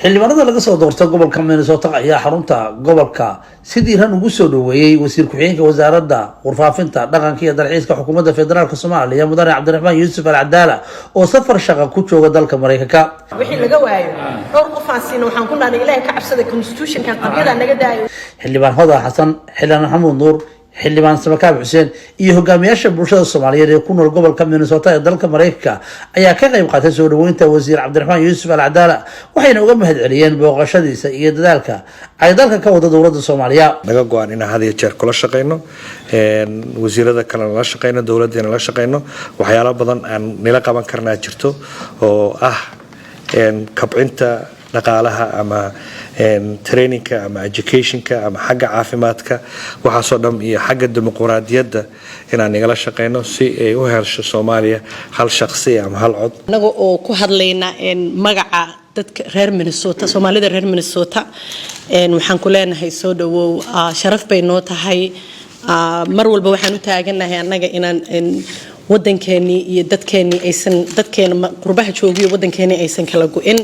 xildhibaanada laga soo doortay gobolka Minnesota ayaa xarunta gobolka sidii ran ugu soo dhaweeyay wasiir ku-xigeenka wasaaradda warfaafinta dhaqanka iyo dalxiiska xukuumadda federaalka Soomaaliya mudane Cabdiraxmaan Yuusuf Al-Cadaala oo safar shaqo ku jooga dalka Mareykanka wixii laga waayo dhowr qof aasiin waxaan ku dhaanay Ilaahay ka cabsada constitution-ka qabyada naga daayo xildhibaan Hoda Xasan xildhibaan Maxamuud Nuur xildhibaan Samakaab Xuseen iyo hogaamiyaasha bulshada Soomaaliyeed ee ku nool gobolka Minnesota ee dalka Mareykanka ayaa ka qayb qaatay soo dhaweynta wasiir Cabdiraxmaan Yuusuf Al-Cadaala waxayna uga mahadceliyeen booqashadiisa iyo dadaalka ay dalka ka wada dowladda Soomaaliya naga go'an in had iyo jeer kula shaqeyno wasiirada kale la shaqeyno dowladdeena la shaqeyno waxyaalo badan aan nila qaban karnaa jirto oo ah kabcinta dhaqaalaha ama trainingka ama educationka ama xagga caafimaadka waxa soo dham iyo xagga dimuqraadiyadda inaan nagala shaqeyno si ay u hesho Soomaaliya hal shakhsi ama hal cod anaga oo ku hadlayna magaca dadka reer Minnesota Soomaalida reer Minnesota waxaan ku leenahay soo dhawow sharaf bay noo tahay mar walba waxaan u taaganahay anaga inaan wadankeeni iyo dadkeeni aysan dadkeena qurbaha joogiyo wadankeeni aysan kala go'in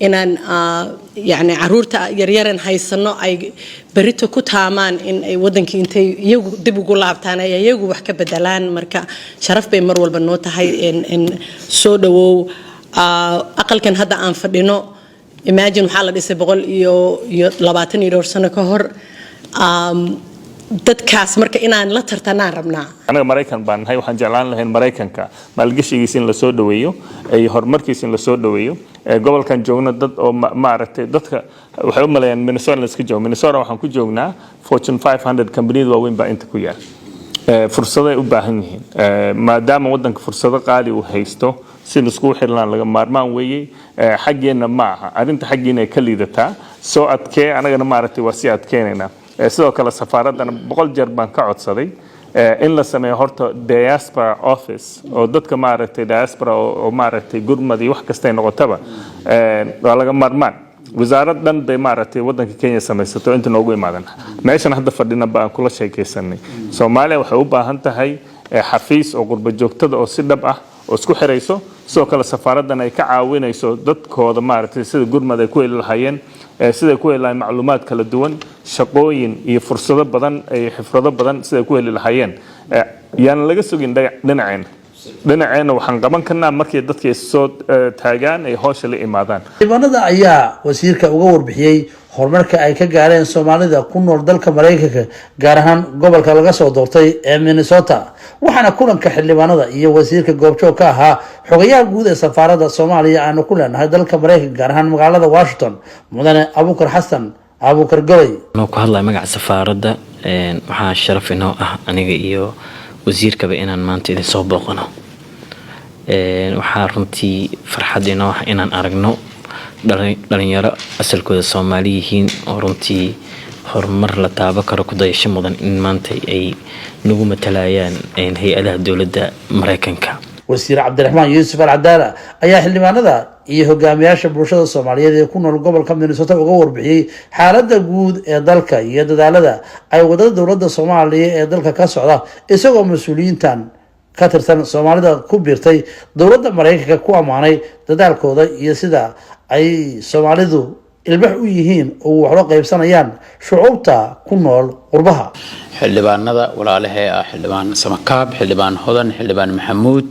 inaan yani caruurta yaryaran haysano ay barito ku taamaan in ay wadankii intay iyagu dib ugu laabtaan ay iyagu wax ka bedelaan marka sharaf bay mar walba noo tahay in soo dhawow aqalkan hadda aan fadhino imagine waxa la dhisay 120 sano ka hor dadkaas marka inaan la tartanaan rabnaa anaga Mareykan baan nahay waxaan jeclaan lahayn Mareykanka maalgashigiisa in la soo dhaweeyo ay horumarkiisa in la soo dhaweeyo gobolkan joogna dad oo maaragtay dadka waxay u maleeyaan Minnesota la iska joogo Minnesota waxaan ku joognaa Fortune 500 companies waaweyn baa inta ku yaal fursado ay u baahan yihiin maadaama wadanka fursado qaali uu haysto si isku xirnaan laga maarmaan weeyay xageena ma aha arinta xageena ay ka liidataa soo adkee anagana maaragtay waa si adkeenayna sidoo kale safaaradana 100 jeer baan ka codsaday in la sameeyo horta diaspora office oo dadka maaragtay diaspora oo maaragtay gurmadi wax kasta ay noqotaba waa laga maarmaan wasaaraddan bay maaragtay wadanka Kenya samaysato inta noogu imaadan meeshan hadda fadhina baan kula sheekaysanay Soomaaliya waxay u baahan tahay xafiis oo qurba joogtada oo si dhab ah oo isku xirayso sidoo kale safaaraddan ay ka caawinayso dadkooda maaragtay sida gurmad ay ku heli lahaayeen sida ku heli macluumaad kala duwan shaqooyin iyo fursado badan ay xifrado badan sida ku heli lahaayeen yaan laga sugin dhinaceena waxaan qaban karnaa markii dadka soo taagaan ay hawsha la imaadaan xildhibaanada ayaa wasiirka uga warbixiyay horumarka ay ka gaareen Soomaalida ku nool dalka Mareykanka gaar ahaan gobolka laga soo doortay ee Minnesota waxaana kulanka xildhibaanada iyo wasiirka goobjoog ka ahaa xogayaha guud ee safaaradda Soomaaliya aan ku leenahay dalka Mareykanka gaar ahaan magaalada Washington mudane Abuukar Xasan Abuukar Golay noo ku hadlay magaca safaaradda waxaa sharaf inoo ah aniga iyo wasiirkaba inaan maanta idin soo booqano waxaa runtii farxad inoo ah inaan aragno dhalinyaro asalkooda Soomaali yihiin oo runtii horumar la taabo karo ku dayasho mudan in maanta ay nagu matalayaan hay'adaha dawladda Mareykanka wasiir Cabdiraxmaan Yuusuf Al-Cadaala ayaa xildhibaanada iyo hogaamiyaasha bulshada Soomaaliyeed ee ku nool gobolka Minnesota uga warbixiyay xaaladda guud ee dalka iyo dadaalada ay wadada dawladda Soomaaliya ee dalka ka socda isagoo mas'uuliyiintan ka tirsan Soomaalida ku biirtay dawladda Mareykanka ku amaanay dadaalkooda iyo sida ay Soomaalidu ilbax u yihiin oo wax loo qaybsanayaan shucuubta ku nool qurbaha xildhibaanada walaalahay xildhibaan Samakaab xildhibaan Hodan xildhibaan Maxamuud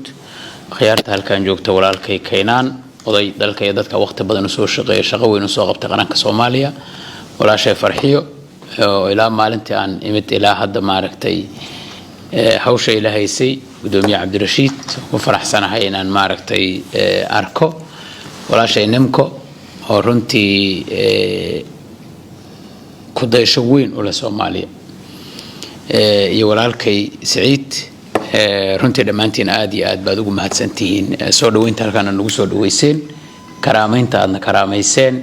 khiyaarta halkan joogta walaalkay Keenan oday dalka iyo dadka waqti badan soo shaqeeyay shaqo weyn soo qabtay qaranka Soomaaliya walaashay Farxiyo ilaa maalintii aan imid ilaa hadda maaragtay hawsha ilaahaysay gudoomiye Cabdirashiid ku faraxsanahay inaan maaragtay arko walaashay Nimko oo runtii ku daysho weyn u la Soomaaliya iyo walaalkay Saciid runtii dhamaantiin aad iyo aad baad ugu mahadsantihiin soo dhaweynta halkan nagu soo dhaweyseen karaameynta aadna karaameyseen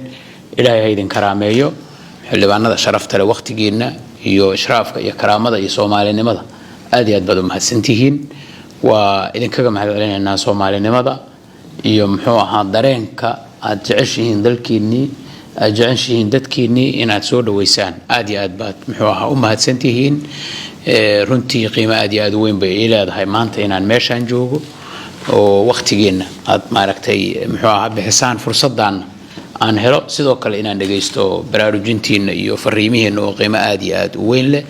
ilaahay ha idin karaameeyo xildhibaanada sharafta leh waqtigiina iyo ishraafka iyo karaamada iyo Soomaalinimada aad iyo aad baad u mahadsantihiin waa idinkaga mahadcelinaynaa Soomaalinimada iyo muxuu ahaa dareenka aad jeceshihiin dalkiinii aad jeceshihiin dadkiinii inaad soo dhaweysaan aad iyo aad baad muxuu ahaa u mahadsantihiin runtii qiimo aad iyo aad weyn bay leedahay maanta inaan meeshan joogo oo waqtigeena aad maaragtay muxuu ahaa bixisaan fursaddan aan helo sidoo kale inaan dhageysto baraarujintiina iyo fariimihiina oo qiimo aad iyo aad u weyn leh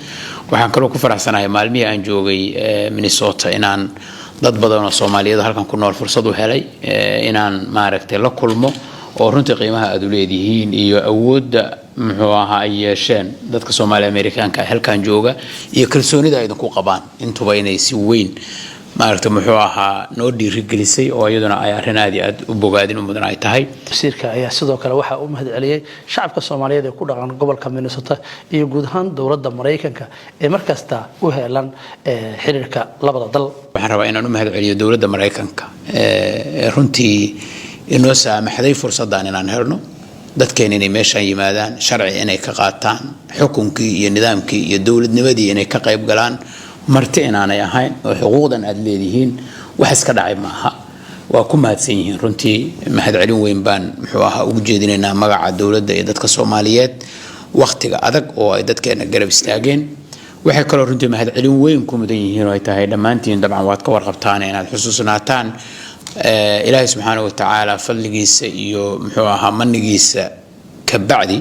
waxaan kaloo ku faraxsanahay maalmihii aan joogay Minnesota inaan dad badan oo Soomaaliyeed halkan ku nool fursad u helay inaan maaragtay la kulmo oo runtii qiimaha aad u leedihiin iyo awoodda muxuu ahaa ay yeesheen dadka Soomaali Amerikaanka halkan jooga iyo kalsoonida ay idinku qabaan intuba inay si weyn maaragtay muxuu ahaa noo dhiirigelisay oo iyaduna ay arrin aad u bogaadin u mudan ay tahay wasiirka ayaa sidoo kale waxa uu mahadceliyay shacabka Soomaaliyeed ee ku dhaqan gobolka Minnesota iyo guud ahaan dawladda Mareykanka ee markasta u heelan xiriirka labada dal waxaan rabaa inaan u mahadceliyo dawladda Mareykanka runtii inoo saamaxday fursaddan inaan helno dadkeen inay meeshaan yimaadaan sharci inay ka qaataan xukunkii iyo nidaamkii iyo dawladnimadii inay ka qayb galaan marti inaanay ahayn oo xuquuqdan aad leedihiin wax iska dhacay maaha waa ku mahadsan yihiin runtii mahadcelin weyn baan muxuu ahaa ugu jeedinaynaa magaca dawladda iyo dadka Soomaaliyeed waqtiga adag oo ay dadkeena garab istaageen waxay kaloo runtii mahadcelin weyn ku mudan yihiin oo ay tahay dhammaantiin dabcan waad ka warqabtaan inaad xusuusnaataan إلهي سبحانه وتعالى فضلجيس iyo muxuu ahaa manigiisa ka bacdi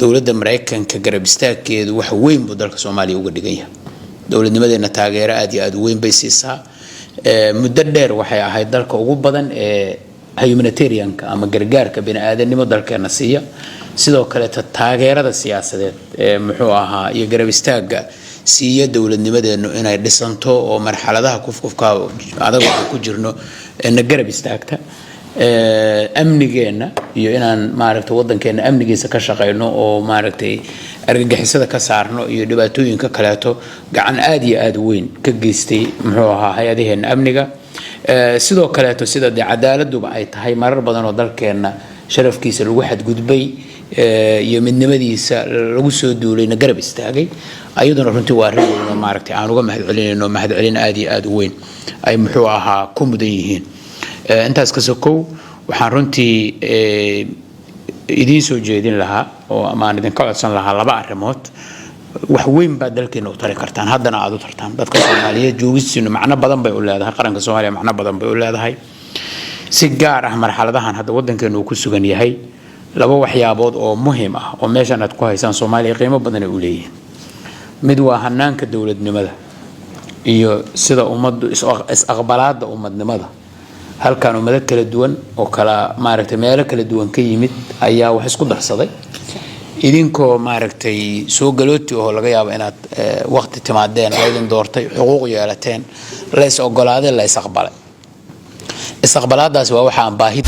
dawladda Mareykanka garab istaagkeedu wax weyn buu dalka Soomaaliya uga dhigaya dawladnimadeena taageero aad iyo aad weyn bay siisaa muddo dheer waxay ahayd dalka ugu badan ee humanitarianka ama gargaarka bini'aadanimo dalkeena siiya sidoo kale taageerada siyaasadeed ee muxuu ahaa iyo garab istaaga siiya dawladnimadeenu inay dhisanto oo marxaladaha kufka adag ku jirno na garab istaagta amnigeena iyo inaan maaragtay wadankeena amnigiisa ka shaqeyno oo maaragtay argagixisada ka saarno iyo dhibaatooyinka kaleeto gacan aad iyo aad weyn ka geystay muxuu ahaa hay'adaheena amniga sidoo kaleeto sida cadaaladduba ay tahay marar badan oo dalkeena sharafkiisa lagu xadgudbay iyo midnimadiisa lagu soo duulayna garab istaagay ayaduna runtii waa arrin weyn maaragtay aan uga mahadcelinayno mahadcelin aad iyo aad weyn ay muxuu ahaa ku mudan yihiin intaas ka sokow waxaan runtii idiin soo jeedin lahaa oo amaan idin ka codsan lahaa laba arrimood wax weyn baa dalkeena u tari kartaan haddana aad u tartaan dadka Soomaaliyeed joogistiinu macno badan bay u leedahay qaranka Soomaaliya macno badan bay u leedahay si gaar ah marxaladahan hadda wadankeenu ku sugan yahay laba waxyaabood oo muhiim ah oo meeshan aad ku haysaan Soomaaliya qiimo badan ay u leeyihiin mid waa hanaanka dawladnimada iyo sida ummaddu is aqbalaadda ummadnimada halkan ummad kala duwan oo kala maaragtay meelo kala duwan ka yimid ayaa wax isku darsaday idinkoo maaragtay soo galooti oo laga yaabo inaad waqti timaadeen oo idin doortay xuquuq yeelateen la is ogolaaday la is aqbalay is aqbalaadaas waa waxa aan baahid